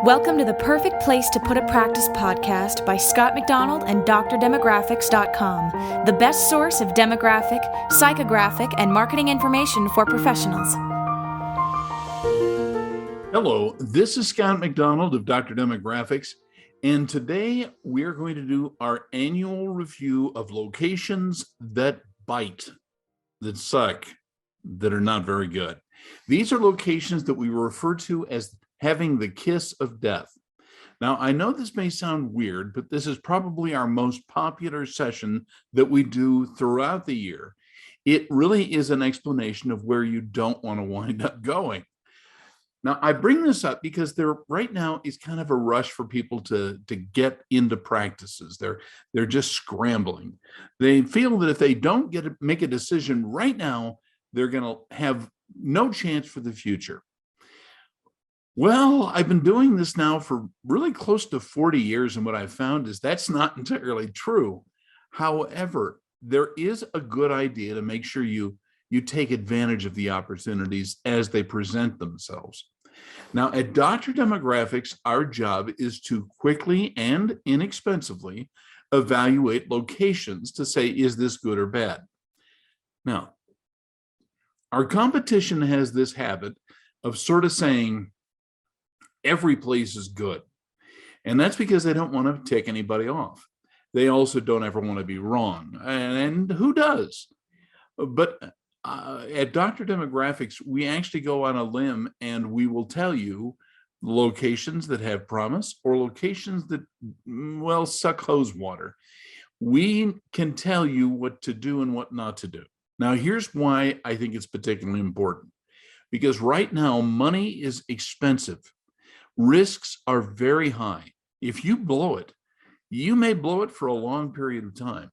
Welcome to the Perfect Place to Put a Practice podcast by Scott McDonald and DrDemographics.com, the best source of demographic, psychographic, and marketing information for professionals. Hello, this is Scott McDonald of Dr. Demographics, and today we're going to do our annual review of locations that bite, that suck, that are not very good. These are locations that we refer to as having the kiss of death. Now, I know this may sound weird, but this is probably our most popular session that we do throughout the year. It really is an explanation of where you don't want to wind up going. Now, I bring this up because there right now is kind of a rush for people to get into practices. They're just scrambling. They feel that if they don't make a decision right now, they're going to have no chance for the future. Well, I've been doing this now for really close to 40 years, and what I've found is that's not entirely true. However, there is a good idea to make sure you take advantage of the opportunities as they present themselves. Now, at Dr. Demographics, our job is to quickly and inexpensively evaluate locations to say, is this good or bad? Now, our competition has this habit of sort of saying, every place is good. And that's because they don't want to tick anybody off. They also don't ever want to be wrong. And who does? But at Dr. Demographics, we actually go on a limb and we will tell you locations that have promise or locations that, well, suck hose water. We can tell you what to do and what not to do. Now, here's why I think it's particularly important. Because right now, money is expensive. Risks are very high. If you blow it, you may blow it for a long period of time.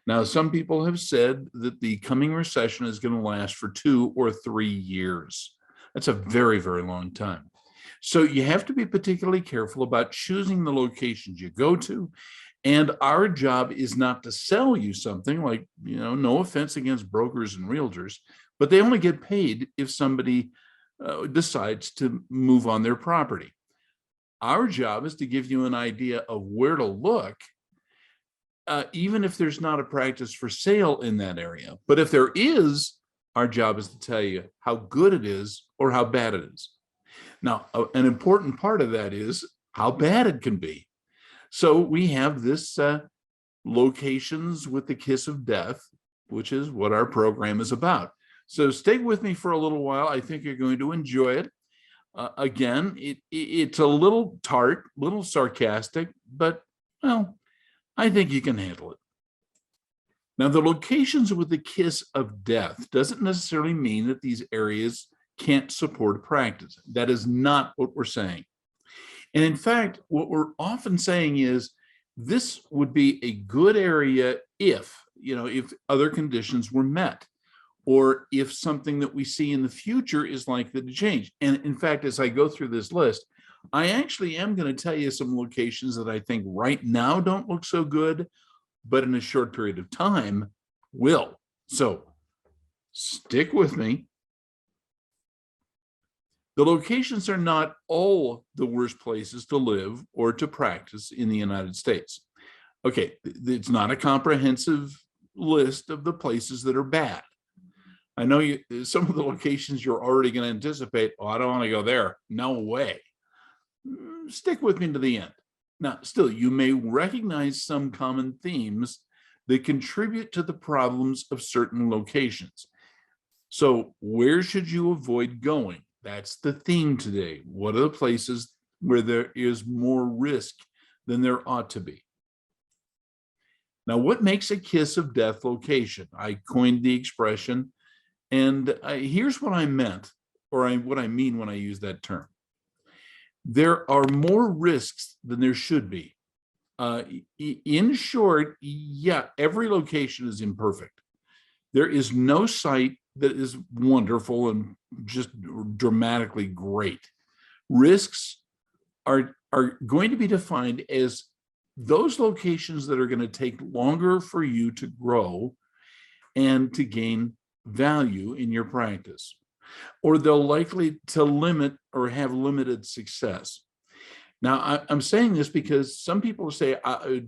Now, some people have said that the coming recession is going to last for 2 or 3 years. That's a very, very long time. So you have to be particularly careful about choosing the locations you go to. And our job is not to sell you something like, no offense against brokers and realtors, but they only get paid if somebody decides to move on their property. Our job is to give you an idea of where to look, even if there's not a practice for sale in that area. But if there is, our job is to tell you how good it is or how bad it is. Now, an important part of that is how bad it can be. So we have this locations with the kiss of death, which is what our program is about. So stay with me for a little while. I think you're going to enjoy it. Again, it's a little tart, little sarcastic, but, well, I think you can handle it. Now, the locations with the kiss of death doesn't necessarily mean that these areas can't support practice. That is not what we're saying. And in fact, what we're often saying is this would be a good area if other conditions were met, or if something that we see in the future is likely to change. And in fact, as I go through this list, I actually am going to tell you some locations that I think right now don't look so good, but in a short period of time will. So stick with me. The locations are not all the worst places to live or to practice in the United States. Okay, it's not a comprehensive list of the places that are bad. I know some of the locations you're already going to anticipate, I don't want to go there. No way. Stick with me to the end. Now, still, you may recognize some common themes that contribute to the problems of certain locations. So where should you avoid going? That's the theme today. What are the places where there is more risk than there ought to be? Now, what makes a kiss of death location? I coined the expression. And here's what I meant, or what I mean when I use that term. There are more risks than there should be. In short, every location is imperfect. There is no site that is wonderful and just dramatically great. Risks are going to be defined as those locations that are going to take longer for you to grow and to gain value in your practice, or they're likely to limit or have limited success. Now, I'm saying this because some people say,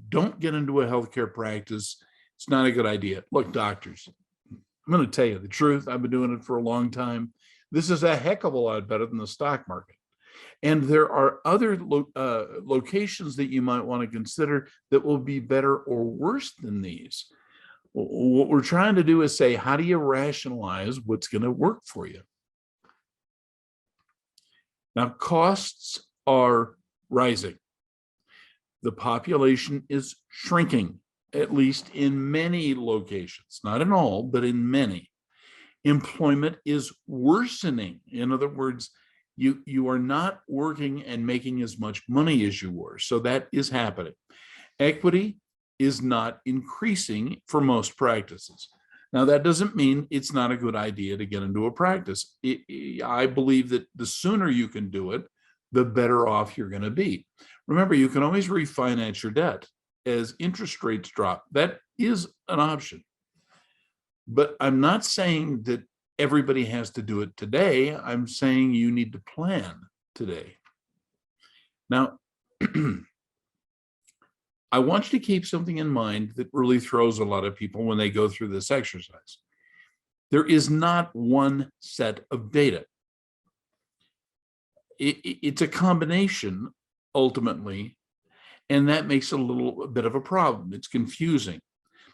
don't get into a healthcare practice. It's not a good idea. Look, doctors, I'm going to tell you the truth. I've been doing it for a long time. This is a heck of a lot better than the stock market. And there are other locations that you might want to consider that will be better or worse than these. What we're trying to do is say, how do you rationalize what's going to work for you? Now, costs are rising. The population is shrinking, at least in many locations, not in all, but in many. Employment is worsening. In other words, you are not working and making as much money as you were. So that is happening. Equity is not increasing for most practices. Now, that doesn't mean it's not a good idea to get into a practice. I believe that the sooner you can do it, the better off you're going to be. Remember, you can always refinance your debt as interest rates drop. That is an option. But I'm not saying that everybody has to do it today. I'm saying you need to plan today. Now, I want you to keep something in mind that really throws a lot of people when they go through this exercise. There is not one set of data. It's a combination, ultimately, and that makes a little bit of a problem. It's confusing.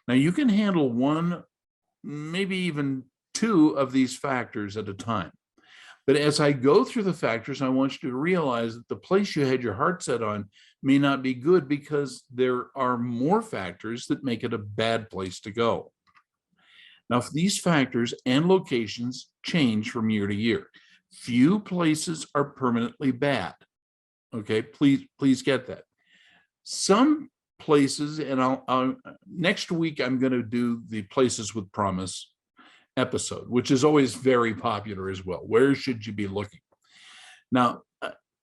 Now, you can handle one, maybe even two of these factors at a time. But as I go through the factors, I want you to realize that the place you had your heart set on may not be good because there are more factors that make it a bad place to go. Now, if these factors and locations change from year to year, few places are permanently bad. Okay, please get that. Some places, and I'll next week I'm going to do the Places with Promise episode, which is always very popular as well. Where should you be looking? Now,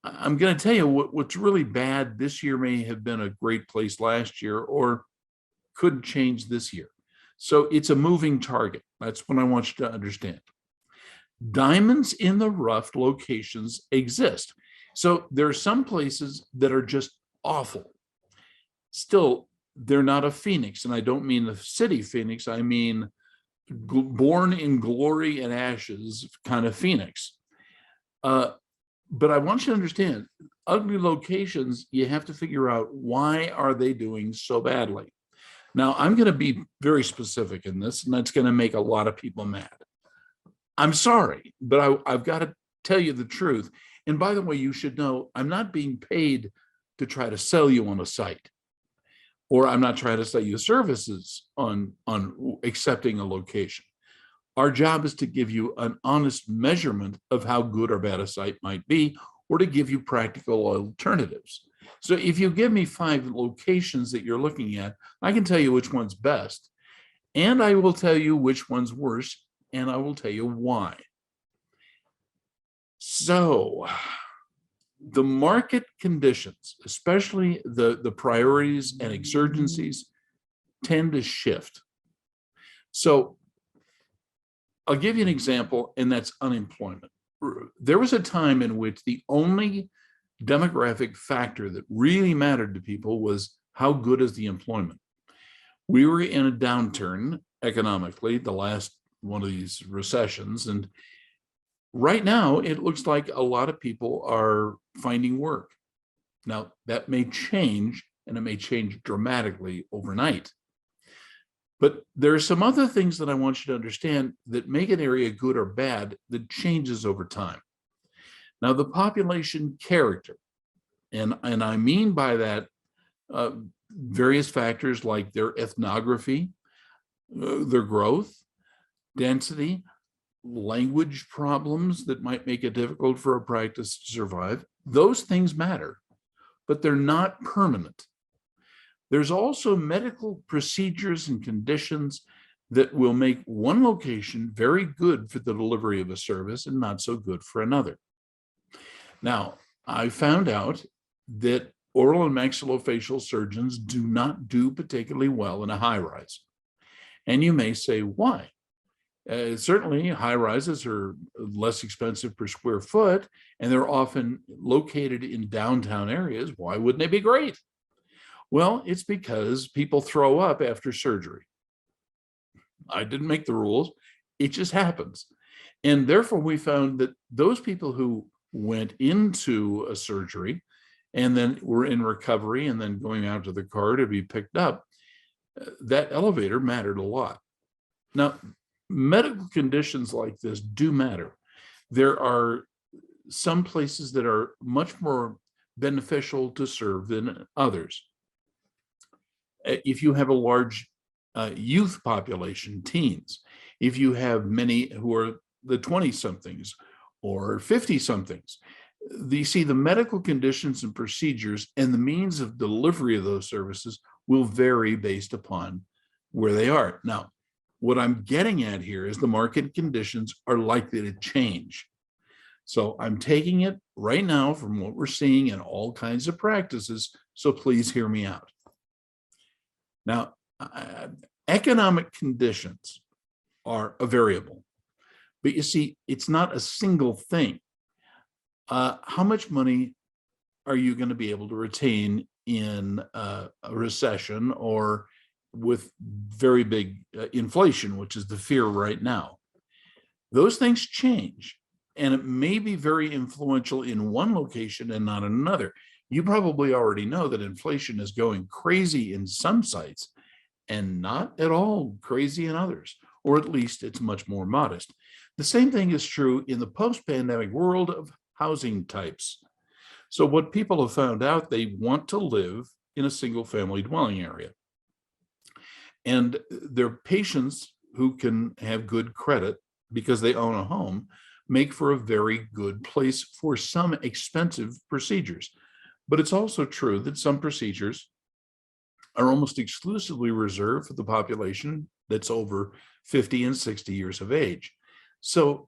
I'm going to tell you what's really bad this year may have been a great place last year or could change this year. So it's a moving target. That's what I want you to understand. Diamonds in the rough locations exist. So there are some places that are just awful. Still, they're not a Phoenix. And I don't mean the city Phoenix. I mean born in glory and ashes kind of Phoenix. But I want you to understand, ugly locations, you have to figure out why are they doing so badly. Now, I'm going to be very specific in this, and that's going to make a lot of people mad. I'm sorry, but I've got to tell you the truth. And by the way, you should know I'm not being paid to try to sell you on a site, or I'm not trying to sell you services on accepting a location. Our job is to give you an honest measurement of how good or bad a site might be, or to give you practical alternatives. So if you give me 5 locations that you're looking at, I can tell you which one's best, and I will tell you which one's worse, and I will tell you why. So the market conditions, especially the priorities and exigencies, tend to shift. So I'll give you an example, and that's unemployment. There was a time in which the only demographic factor that really mattered to people was how good is the employment. We were in a downturn economically, the last one of these recessions, and right now it looks like a lot of people are finding work. Now, that may change, and it may change dramatically overnight. But there are some other things that I want you to understand that make an area good or bad that changes over time. Now, the population character, and I mean by that various factors like their ethnography, their growth, density, language problems that might make it difficult for a practice to survive. Those things matter, but they're not permanent. There's also medical procedures and conditions that will make one location very good for the delivery of a service and not so good for another. Now, I found out that oral and maxillofacial surgeons do not do particularly well in a high rise. And you may say, why? Certainly, high rises are less expensive per square foot, and they're often located in downtown areas. Why wouldn't they be great? Well, it's because people throw up after surgery. I didn't make the rules. It just happens. And therefore, we found that those people who went into a surgery and then were in recovery and then going out to the car to be picked up, that elevator mattered a lot. Now, medical conditions like this do matter. There are some places that are much more beneficial to serve than others. If you have a large youth population, teens, if you have many who are the 20-somethings or 50-somethings, you see the medical conditions and procedures and the means of delivery of those services will vary based upon where they are. Now, what I'm getting at here is the market conditions are likely to change. So I'm taking it right now from what we're seeing in all kinds of practices. So please hear me out. Now, economic conditions are a variable, but you see, it's not a single thing. How much money are you going to be able to retain in a recession or with very big inflation, which is the fear right now? Those things change, and it may be very influential in one location and not in another. You probably already know that inflation is going crazy in some sites and not at all crazy in others, or at least it's much more modest. The same thing is true in the post-pandemic world of housing types. So what people have found out, they want to live in a single-family dwelling area. And their patients who can have good credit because they own a home make for a very good place for some expensive procedures. But it's also true that some procedures are almost exclusively reserved for the population that's over 50 and 60 years of age. So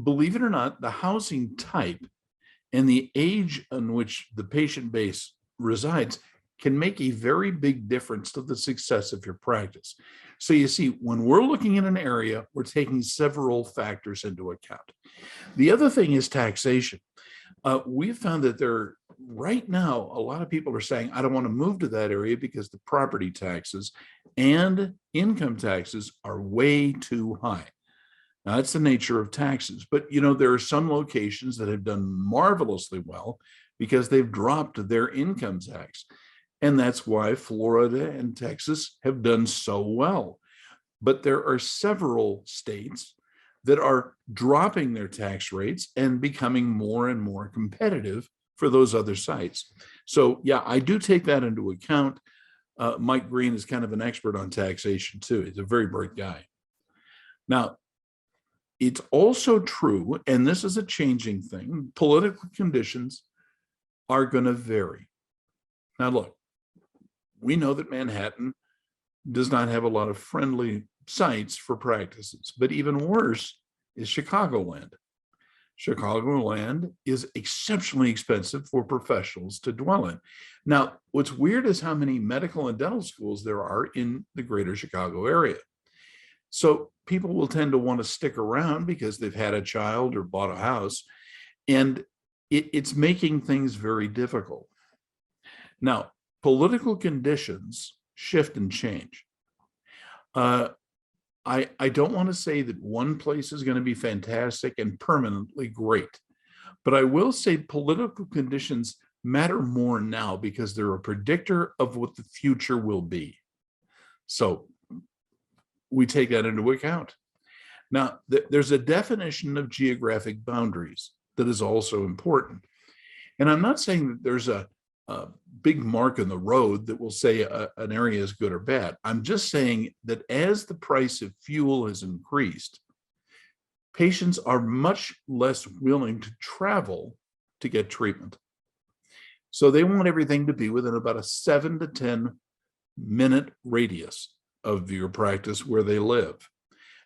believe it or not, the housing type and the age in which the patient base resides can make a very big difference to the success of your practice. So you see, when we're looking at an area, we're taking several factors into account. The other thing is taxation. We've found that right now, a lot of people are saying, I don't want to move to that area because the property taxes and income taxes are way too high. Now, that's the nature of taxes. But, there are some locations that have done marvelously well because they've dropped their income tax. And that's why Florida and Texas have done so well. But there are several states that are dropping their tax rates and becoming more and more competitive for those other sites. So, yeah, I do take that into account. Mike Green is kind of an expert on taxation, too. He's a very bright guy. Now, it's also true, and this is a changing thing, political conditions are going to vary. Now, look, we know that Manhattan does not have a lot of friendly sites for practices, but even worse is Chicagoland. Chicagoland is exceptionally expensive for professionals to dwell in. Now, what's weird is how many medical and dental schools there are in the greater Chicago area. So people will tend to want to stick around because they've had a child or bought a house, and it's making things very difficult. Now, political conditions shift and change. I don't want to say that one place is going to be fantastic and permanently great, but I will say political conditions matter more now because they're a predictor of what the future will be. So we take that into account. Now, there's a definition of geographic boundaries that is also important. And I'm not saying that there's a big mark in the road that will say an area is good or bad. I'm just saying that as the price of fuel has increased, patients are much less willing to travel to get treatment. So they want everything to be within about a 7 to 10 minute radius of your practice where they live.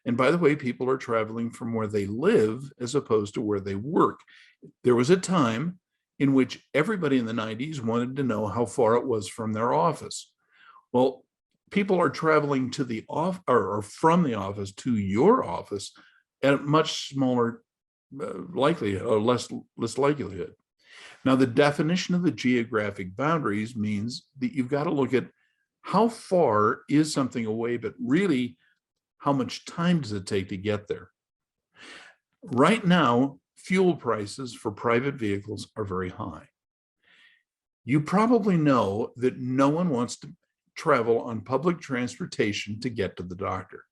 And by the way, people are traveling from where they live as opposed to where they work. There was a time in which everybody in the 90s wanted to know how far it was from their office. Well, people are traveling to the off or from the office to your office at a much smaller likelihood or less likelihood. Now, the definition of the geographic boundaries means that you've got to look at how far is something away, but really how much time does it take to get there? Right now, fuel prices for private vehicles are very high. You probably know that no one wants to travel on public transportation to get to the doctor.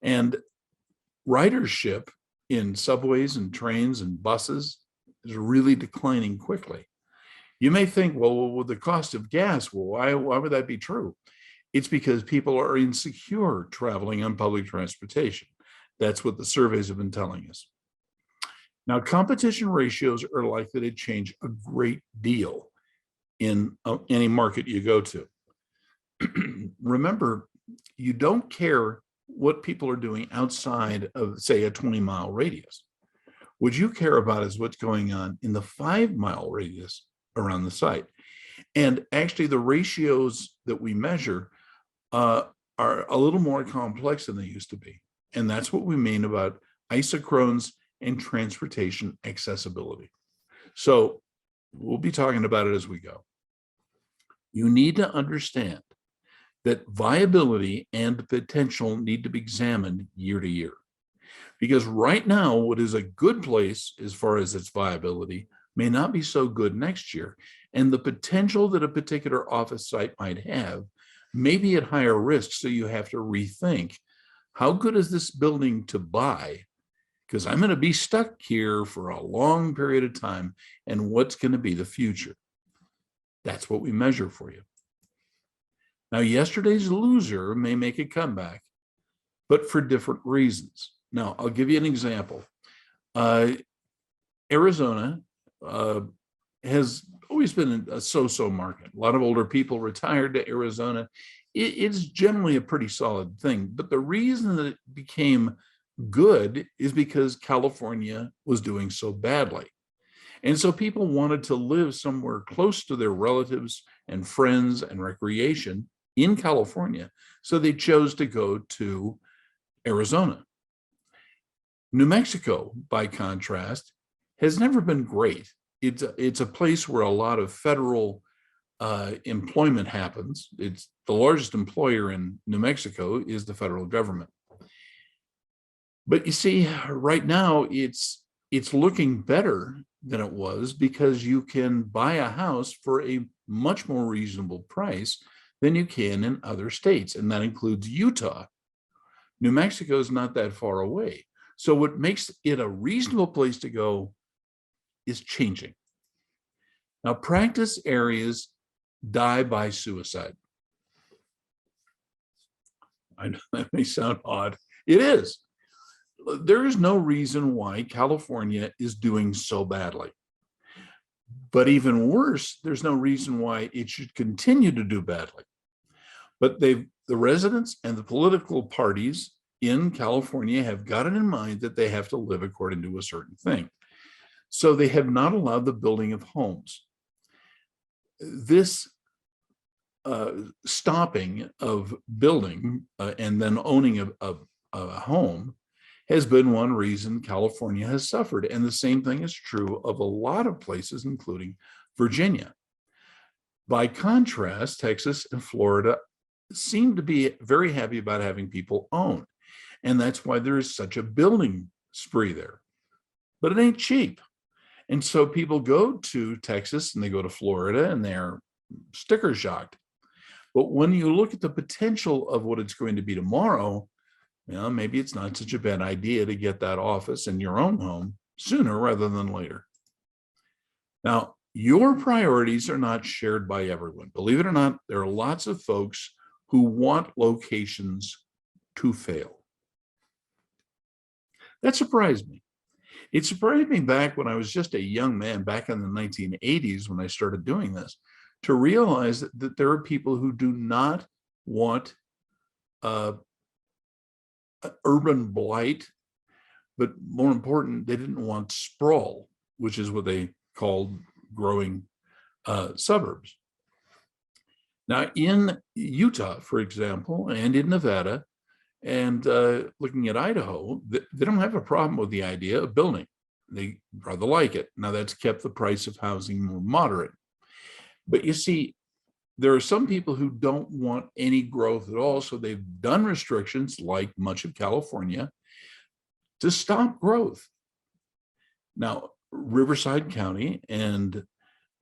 And ridership in subways and trains and buses is really declining quickly. You may think, well, with the cost of gas, well, why would that be true? It's because people are insecure traveling on public transportation. That's what the surveys have been telling us. Now, competition ratios are likely to change a great deal in any market you go to. Remember, you don't care what people are doing outside of, say, a 20-mile radius. What you care about is what's going on in the 5-mile radius around the site. And actually, the ratios that we measure are a little more complex than they used to be. And that's what we mean about isochrones and transportation accessibility. So we'll be talking about it as we go. You need to understand that viability and potential need to be examined year to year. Because right now, what is a good place as far as its viability may not be so good next year. And the potential that a particular office site might have may be at higher risk. So you have to rethink, how good is this building to buy? Because I'm going to be stuck here for a long period of time. And what's going to be the future? That's what we measure for you. Now, yesterday's loser may make a comeback, but for different reasons. Now, I'll give you an example. Arizona has always been a so-so market. A lot of older people retired to Arizona. It's generally a pretty solid thing. But the reason that it became good is because California was doing so badly. And so people wanted to live somewhere close to their relatives and friends and recreation in California. So they chose to go to Arizona. New Mexico, by contrast, has never been great. It's a place where a lot of federal employment happens. It's the largest employer in New Mexico is the federal government. But you see, right now it's looking better than it was because you can buy a house for a much more reasonable price than you can in other states, and that includes Utah. New Mexico is not that far away. So what makes it a reasonable place to go is changing. Now, practice areas die by suicide. I know that may sound odd. It is. There is no reason why California is doing so badly. But even worse, there's no reason why it should continue to do badly. But the residents and the political parties in California have got it in mind that they have to live according to a certain thing. So they have not allowed the building of homes. This stopping of building and then owning a home has been one reason California has suffered. And the same thing is true of a lot of places, including Virginia. By contrast, Texas and Florida seem to be very happy about having people own. And that's why there is such a building spree there. But it ain't cheap. And so people go to Texas and they go to Florida and they're sticker shocked. But when you look at the potential of what it's going to be tomorrow, maybe it's not such a bad idea to get that office in your own home sooner rather than later. Now, your priorities are not shared by everyone. Believe it or not, there are lots of folks who want locations to fail. That surprised me. It surprised me back when I was just a young man, back in the 1980s when I started doing this, to realize that there are people who do not want urban blight, but more important, they didn't want sprawl, which is what they called growing suburbs. Now, in Utah, for example, and in Nevada, and looking at Idaho, they don't have a problem with the idea of building. They rather like it. Now, that's kept the price of housing more moderate. But you see, there are some people who don't want any growth at all, so they've done restrictions, like much of California, to stop growth. Now, Riverside County and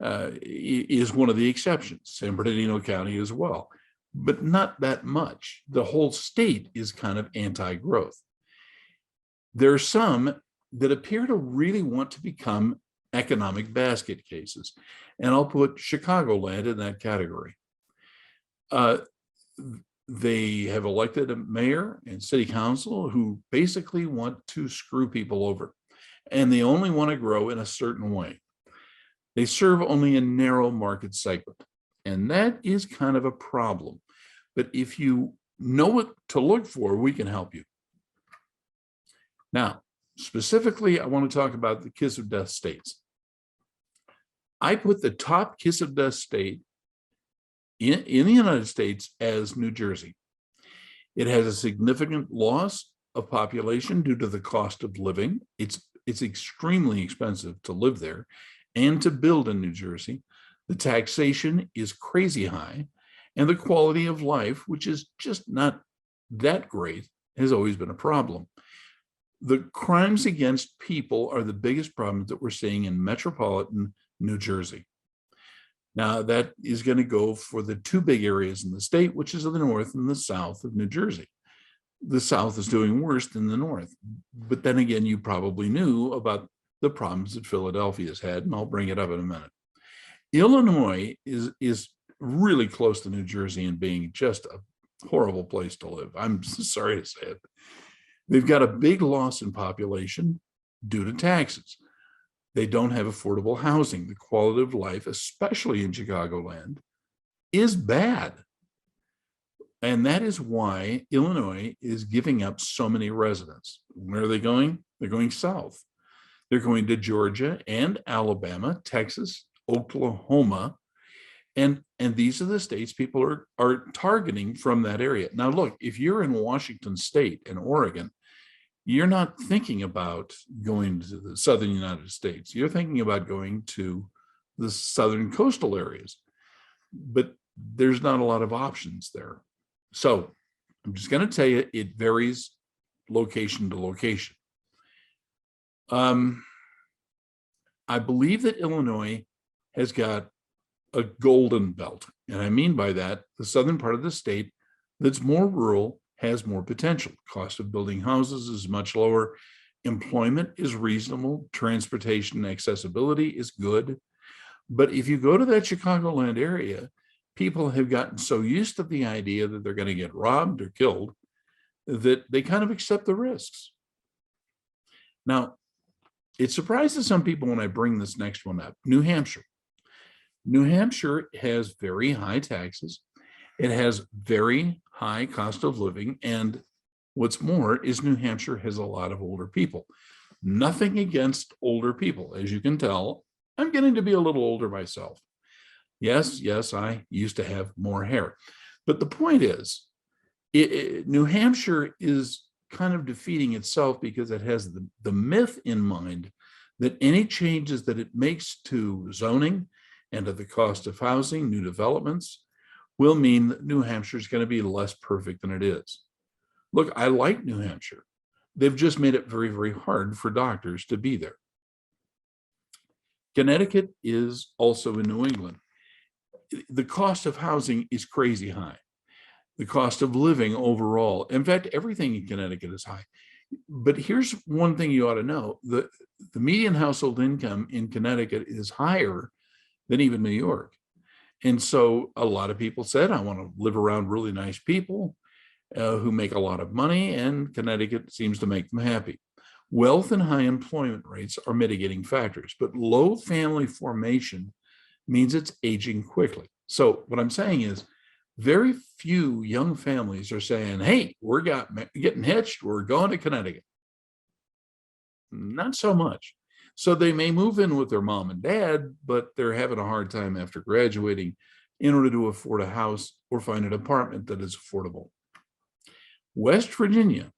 is one of the exceptions, San Bernardino County as well, but not that much. The whole state is kind of anti-growth. There are some that appear to really want to become economic basket cases, and I'll put Chicagoland in that category. They have elected a mayor and city council who basically want to screw people over, and they only want to grow in a certain way. They serve only a narrow market segment, and that is kind of a problem. But if you know what to look for, we can help you. Now, specifically, I want to talk about the kiss of death states. I put the top kiss of death state in the United States as New Jersey. It has a significant loss of population due to the cost of living. It's extremely expensive to live there and to build in New Jersey. The taxation is crazy high, and the quality of life, which is just not that great, has always been a problem. The crimes against people are the biggest problems that we're seeing in metropolitan New Jersey. Now, that is going to go for the two big areas in the state, which is the north and the south of New Jersey. The south is doing worse than the north. But then again, you probably knew about the problems that Philadelphia's had, and I'll bring it up in a minute. Illinois is really close to New Jersey in being just a horrible place to live. I'm sorry to say it. They've got a big loss in population due to taxes. They don't have affordable housing. The quality of life, especially in Chicagoland, is bad. And that is why Illinois is giving up so many residents. Where are they going? They're going south. They're going to Georgia and Alabama, Texas, Oklahoma. And these are the states people are targeting from that area. Now, look, if you're in Washington State and Oregon, you're not thinking about going to the southern United States. You're thinking about going to the southern coastal areas. But there's not a lot of options there. So I'm just going to tell you, it varies location to location. I believe that Illinois has got a golden belt. And I mean by that, the southern part of the state that's more rural has more potential. Cost of building houses is much lower. Employment is reasonable. Transportation accessibility is good. But if you go to that Chicagoland area, people have gotten so used to the idea that they're going to get robbed or killed that they kind of accept the risks. Now, it surprises some people when I bring this next one up. New Hampshire. New Hampshire has very high taxes. It has very high cost of living. And what's more is New Hampshire has a lot of older people. Nothing against older people. As you can tell, I'm getting to be a little older myself. Yes, I used to have more hair. But the point is, New Hampshire is kind of defeating itself because it has the myth in mind that any changes that it makes to zoning and to the cost of housing, new developments, will mean that New Hampshire is going to be less perfect than it is. Look, I like New Hampshire. They've just made it very, very hard for doctors to be there. Connecticut is also in New England. The cost of housing is crazy high. The cost of living overall, in fact, everything in Connecticut is high. But here's one thing you ought to know. The median household income in Connecticut is higher than even New York. And so a lot of people said, I want to live around really nice people who make a lot of money, and Connecticut seems to make them happy. Wealth and high employment rates are mitigating factors, but low family formation means it's aging quickly. So what I'm saying is, very few young families are saying, hey, we're getting hitched, we're going to Connecticut. Not so much. So they may move in with their mom and dad, but they're having a hard time after graduating in order to afford a house or find an apartment that is affordable. West Virginia,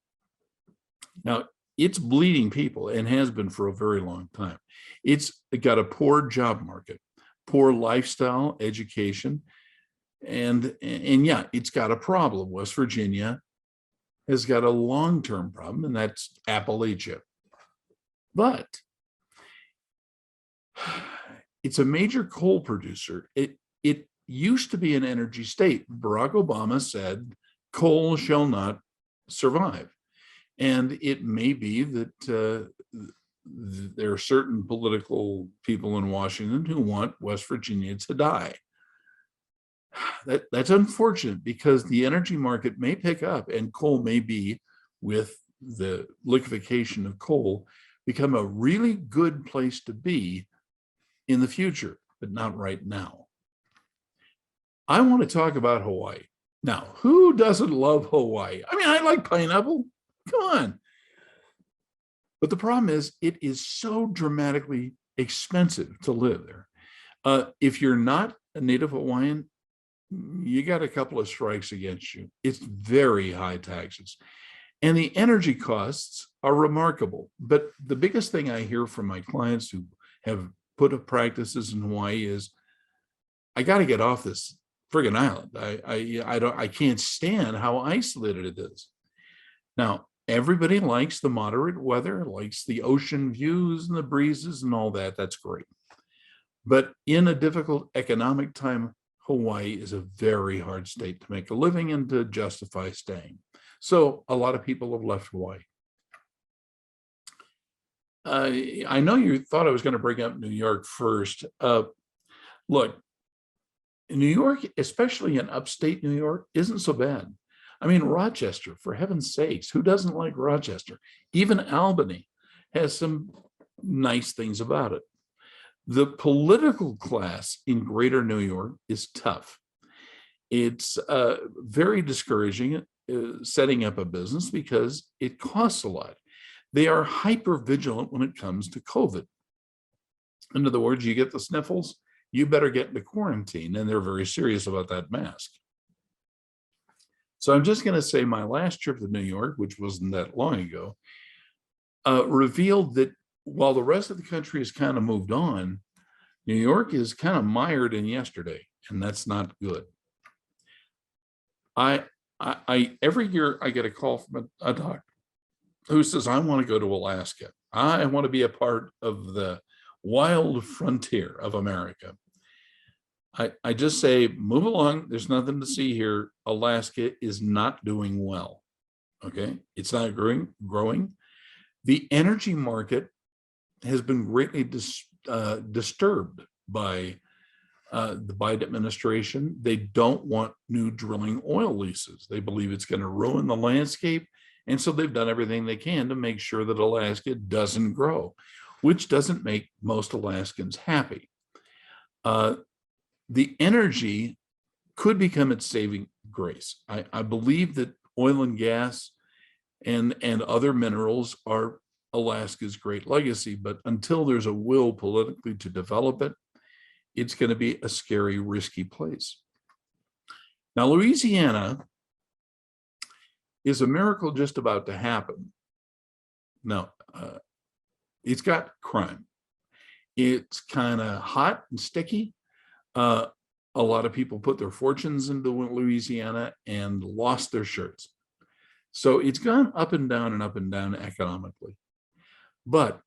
now it's bleeding people and has been for a very long time. It's got a poor job market, poor lifestyle, education, and yeah, it's got a problem. West Virginia has got a long-term problem, and that's Appalachia. But it's a major coal producer. It used to be an energy state. Barack Obama said coal shall not survive. And it may be that there are certain political people in Washington who want West Virginia to die. That's unfortunate, because the energy market may pick up and coal may be, with the liquefaction of coal, become a really good place to be in the future, but not right now. I want to talk about Hawaii. Now, who doesn't love Hawaii? I mean, I like pineapple. Come on. But the problem is, it is so dramatically expensive to live there. If you're not a native Hawaiian, you got a couple of strikes against you. It's very high taxes. And the energy costs are remarkable. But the biggest thing I hear from my clients who have put up practices in Hawaii is, I got to get off this friggin' island. I can't stand how isolated it is. Now, everybody likes the moderate weather, likes the ocean views and the breezes and all that. That's great. But in a difficult economic time, Hawaii is a very hard state to make a living and to justify staying. So a lot of people have left Hawaii. I know you thought I was going to bring up New York first. Look, New York, especially in upstate New York, isn't so bad. I mean, Rochester, for heaven's sakes, who doesn't like Rochester? Even Albany has some nice things about it. The political class in greater New York is tough. It's very discouraging setting up a business because it costs a lot. They are hyper vigilant when it comes to COVID. In other words, you get the sniffles, you better get into quarantine, and they're very serious about that mask. So I'm just going to say my last trip to New York, which wasn't that long ago, revealed that while the rest of the country has kind of moved on, New York is kind of mired in yesterday, and that's not good. I every year I get a call from a doctor who says, I want to go to Alaska. I want to be a part of the wild frontier of America. I just say, move along. There's nothing to see here. Alaska is not doing well. Okay. It's not growing. The energy market has been greatly disturbed by the Biden administration. They don't want new drilling oil leases. They believe it's going to ruin the landscape. And so they've done everything they can to make sure that Alaska doesn't grow, which doesn't make most Alaskans happy. The energy could become its saving grace. I believe that oil and gas and other minerals are Alaska's great legacy, but until there's a will politically to develop it, it's going to be a scary, risky place. Now, Louisiana is a miracle just about to happen. Now, it's got crime. It's kind of hot and sticky. A lot of people put their fortunes into Louisiana and lost their shirts. So it's gone up and down economically. But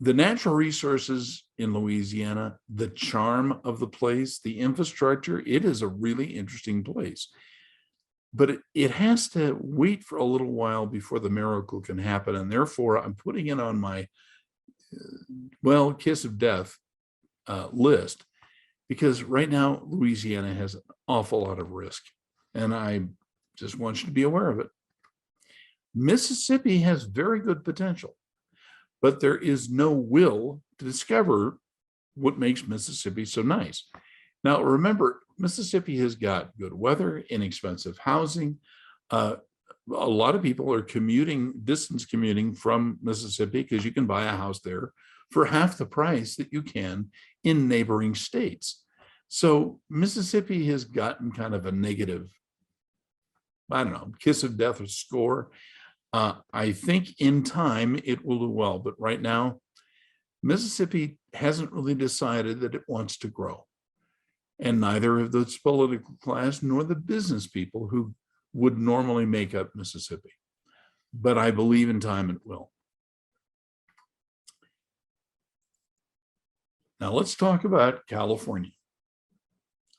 the natural resources in Louisiana, the charm of the place, the infrastructure, it is a really interesting place. But it has to wait for a little while before the miracle can happen. And therefore, I'm putting it on my, kiss of death list, because right now, Louisiana has an awful lot of risk. And I just want you to be aware of it. Mississippi has very good potential, but there is no will to discover what makes Mississippi so nice. Now, remember, Mississippi has got good weather, inexpensive housing. A lot of people are distance commuting from Mississippi because you can buy a house there for half the price that you can in neighboring states. So Mississippi has gotten kind of a negative, I don't know, kiss of death or score. I think in time it will do well, but right now, Mississippi hasn't really decided that it wants to grow. And neither have the political class nor the business people who would normally make up Mississippi. But I believe in time it will. Now let's talk about California.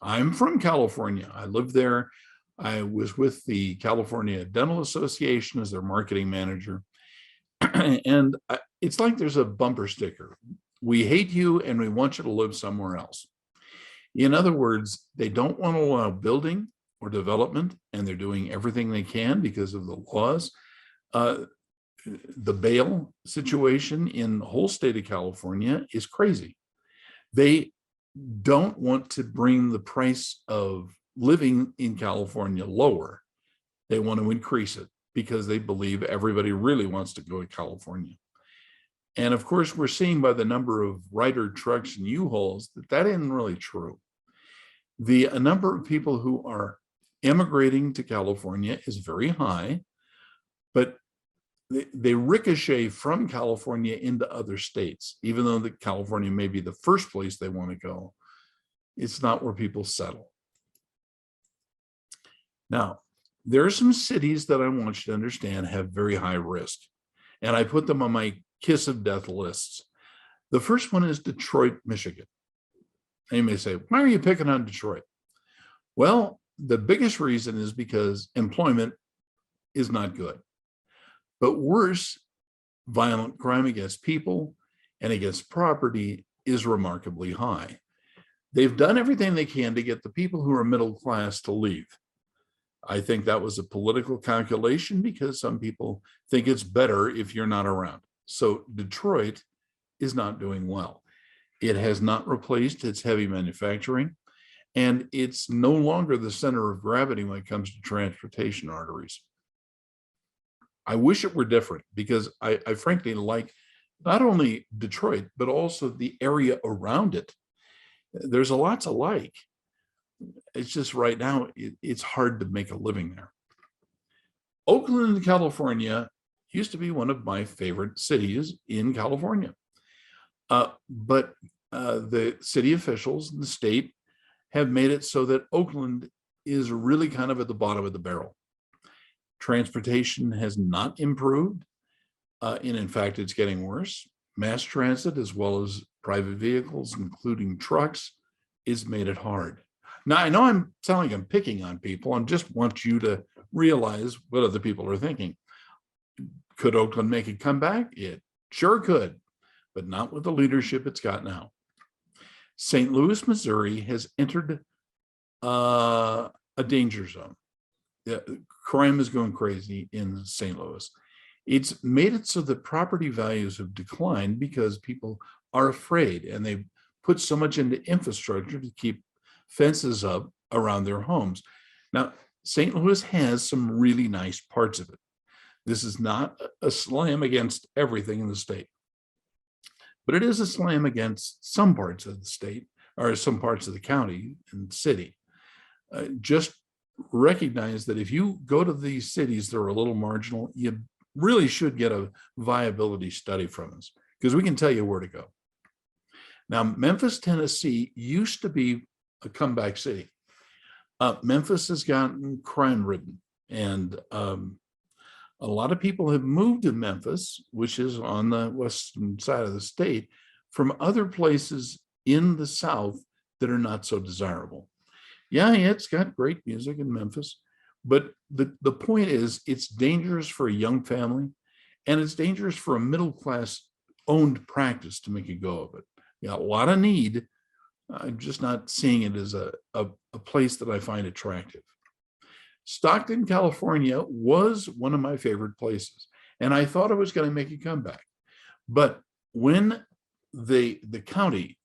I'm from California. I lived there. I was with the California Dental Association as their marketing manager. And it's like there's a bumper sticker. We hate you and we want you to live somewhere else. In other words, they don't want to allow building or development, and they're doing everything they can because of the laws. The bail situation in the whole state of California is crazy. They don't want to bring the price of living in California lower. They want to increase it because they believe everybody really wants to go to California. And of course, we're seeing by the number of Ryder trucks and U-Hauls that isn't really true. The number of people who are emigrating to California is very high, but they ricochet from California into other states. Even though California may be the first place they want to go, it's not where people settle. Now, there are some cities that I want you to understand have very high risk, and I put them on my kiss of death lists. The first one is Detroit, Michigan. And you may say, why are you picking on Detroit? Well, the biggest reason is because employment is not good. But worse, violent crime against people and against property is remarkably high. They've done everything they can to get the people who are middle class to leave. I think that was a political calculation because some people think it's better if you're not around. So Detroit is not doing well. It has not replaced its heavy manufacturing, and it's no longer the center of gravity when it comes to transportation arteries. I wish it were different because I frankly like not only Detroit, but also the area around it. There's a lot to like. It's just right now, it's hard to make a living there. Oakland, California used to be one of my favorite cities in California. But the city officials in the state have made it so that Oakland is really kind of at the bottom of the barrel. Transportation has not improved, and in fact, it's getting worse. Mass transit, as well as private vehicles, including trucks, is made it hard. Now, I know I'm sounding like I'm picking on people. I just want you to realize what other people are thinking. Could Oakland make a comeback? It sure could, but not with the leadership it's got now. St. Louis, Missouri has entered a danger zone. Crime is going crazy in St. Louis. It's made it so that property values have declined because people are afraid, and they put so much into infrastructure to keep fences up around their homes. Now, St. Louis has some really nice parts of it. This is not a slam against everything in the state, but it is a slam against some parts of the state or some parts of the county and city. Just recognize that if you go to these cities that are a little marginal, you really should get a viability study from us because we can tell you where to go. Now, Memphis, Tennessee used to be a comeback city. Memphis has gotten crime-ridden, and a lot of people have moved to Memphis, which is on the western side of the state, from other places in the South that are not so desirable. Yeah, it's got great music in Memphis, but the point is it's dangerous for a young family, and it's dangerous for a middle-class owned practice to make a go of it. You got a lot of need. I'm just not seeing it as a place that I find attractive. Stockton, California was one of my favorite places, and I thought it was going to make a comeback. But when the county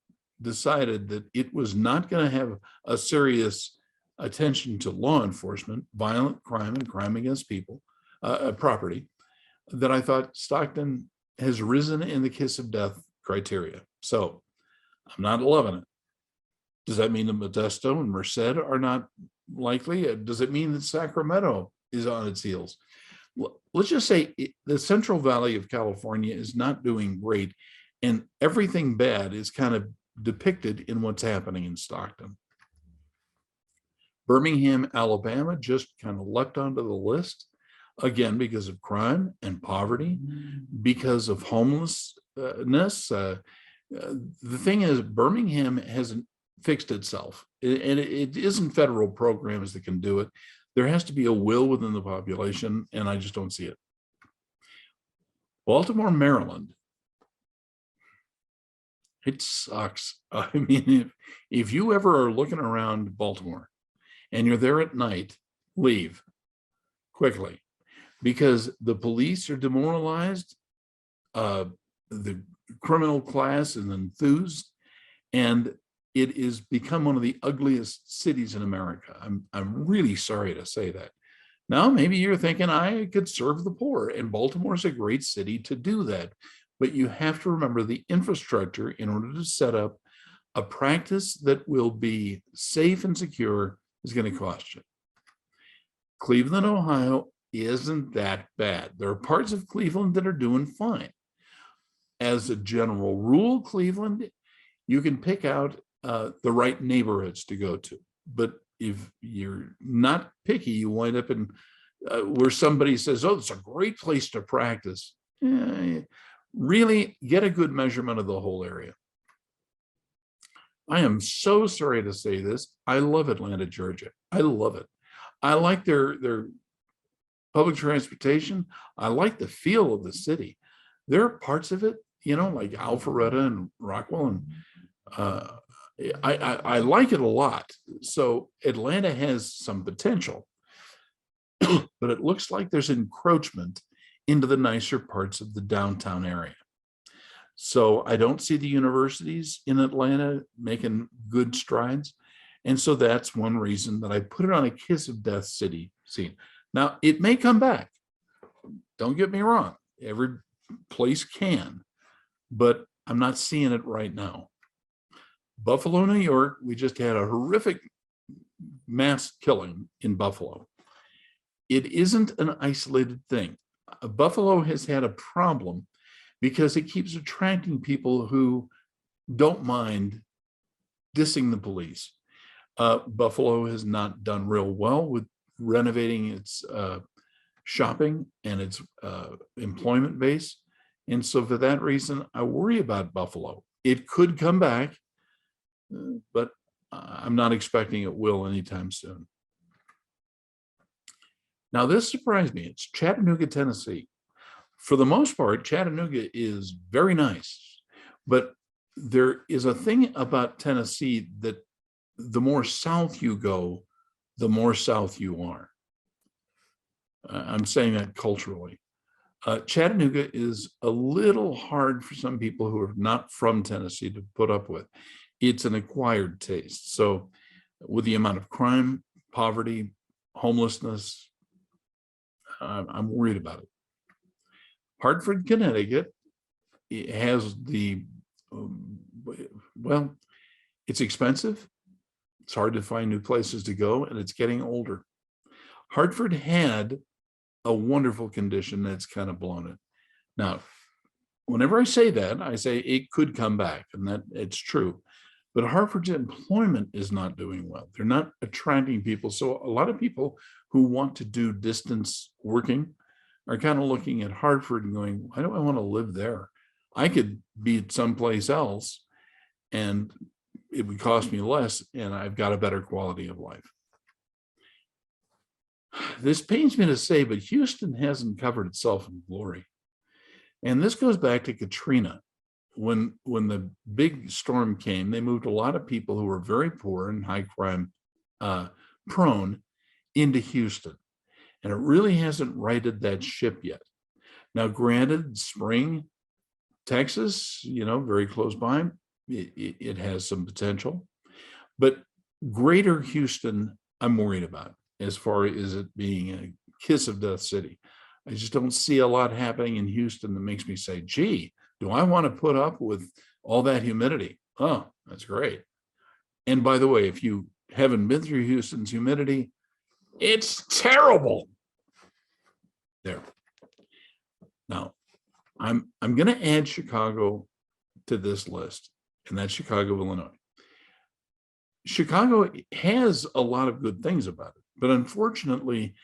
decided that it was not going to have a serious attention to law enforcement, violent crime, and crime against people, property, that I thought Stockton has risen in the kiss of death criteria. So I'm not loving it. Does that mean that Modesto and Merced are not likely? Does it mean that Sacramento is on its heels? Let's just say the Central Valley of California is not doing great, and everything bad is kind of depicted in what's happening in Stockton. Birmingham, Alabama just kind of leapt onto the list, again, because of crime and poverty, because of homelessness. The thing is, Birmingham hasn't fixed itself, and it isn't federal programs that can do it. There has to be a will within the population, and I just don't see it. Baltimore, Maryland. It sucks. I mean, if you ever are looking around Baltimore and you're there at night, leave quickly, because the police are demoralized, the criminal class is enthused, and it is become one of the ugliest cities in America. I'm really sorry to say that. Now, maybe you're thinking I could serve the poor, and Baltimore is a great city to do that. But you have to remember the infrastructure in order to set up a practice that will be safe and secure is going to cost you. Cleveland, Ohio isn't that bad. There are parts of Cleveland that are doing fine. As a general rule, Cleveland, you can pick out the right neighborhoods to go to. But if you're not picky, you wind up in where somebody says, oh, it's a great place to practice. Really get a good measurement of the whole area. I am so sorry to say this. I love Atlanta, Georgia. I love it. I like their public transportation. I like the feel of the city. There are parts of it, like Alpharetta and Rockwell, and I like it a lot. So Atlanta has some potential, but it looks like there's encroachment into the nicer parts of the downtown area. So I don't see the universities in Atlanta making good strides. And so that's one reason that I put it on a kiss of death city scene. Now, it may come back. Don't get me wrong. Every place can, but I'm not seeing it right now. Buffalo, New York, we just had a horrific mass killing in Buffalo. It isn't an isolated thing. Buffalo has had a problem because it keeps attracting people who don't mind dissing the police. Buffalo has not done real well with renovating its shopping and its employment base. And so for that reason, I worry about Buffalo. It could come back, but I'm not expecting it will anytime soon. Now, this surprised me. It's Chattanooga, Tennessee. For the most part, Chattanooga is very nice, but there is a thing about Tennessee that the more south you go, the more south you are. I'm saying that culturally. Chattanooga is a little hard for some people who are not from Tennessee to put up with. It's an acquired taste. So with the amount of crime, poverty, homelessness, I'm worried about it. Hartford, Connecticut has well, it's expensive. It's hard to find new places to go, and it's getting older. Hartford had a wonderful condition that's kind of blown it. Now, whenever I say that, I say it could come back, and that it's true. But Hartford's employment is not doing well. They're not attracting people. So a lot of people who want to do distance working are kind of looking at Hartford and going, why do I want to live there? I could be at someplace else and it would cost me less, and I've got a better quality of life. This pains me to say, but Houston hasn't covered itself in glory. And this goes back to Katrina. When the big storm came, they moved a lot of people who were very poor and high crime prone into Houston. And it really hasn't righted that ship yet. Now, granted, Spring, Texas, very close by, it has some potential. But greater Houston, I'm worried about as far as it being a kiss of death city. I just don't see a lot happening in Houston that makes me say, gee, do I want to put up with all that humidity? Oh, that's great. And by the way, if you haven't been through Houston's humidity, it's terrible there. Now, I'm going to add Chicago to this list, and that's Chicago, Illinois. Chicago has a lot of good things about it, but unfortunately,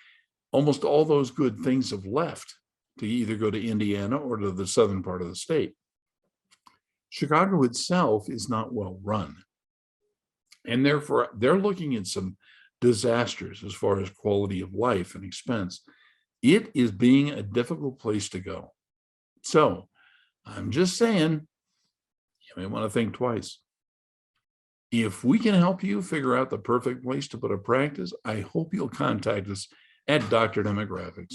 almost all those good things have left to either go to Indiana or to the southern part of the state. Chicago itself is not well run, and therefore they're looking at some disasters as far as quality of life and expense. It is being a difficult place to go. So I'm just saying, you may want to think twice. If we can help you figure out the perfect place to put a practice, I hope you'll contact us at Dr. Demographics.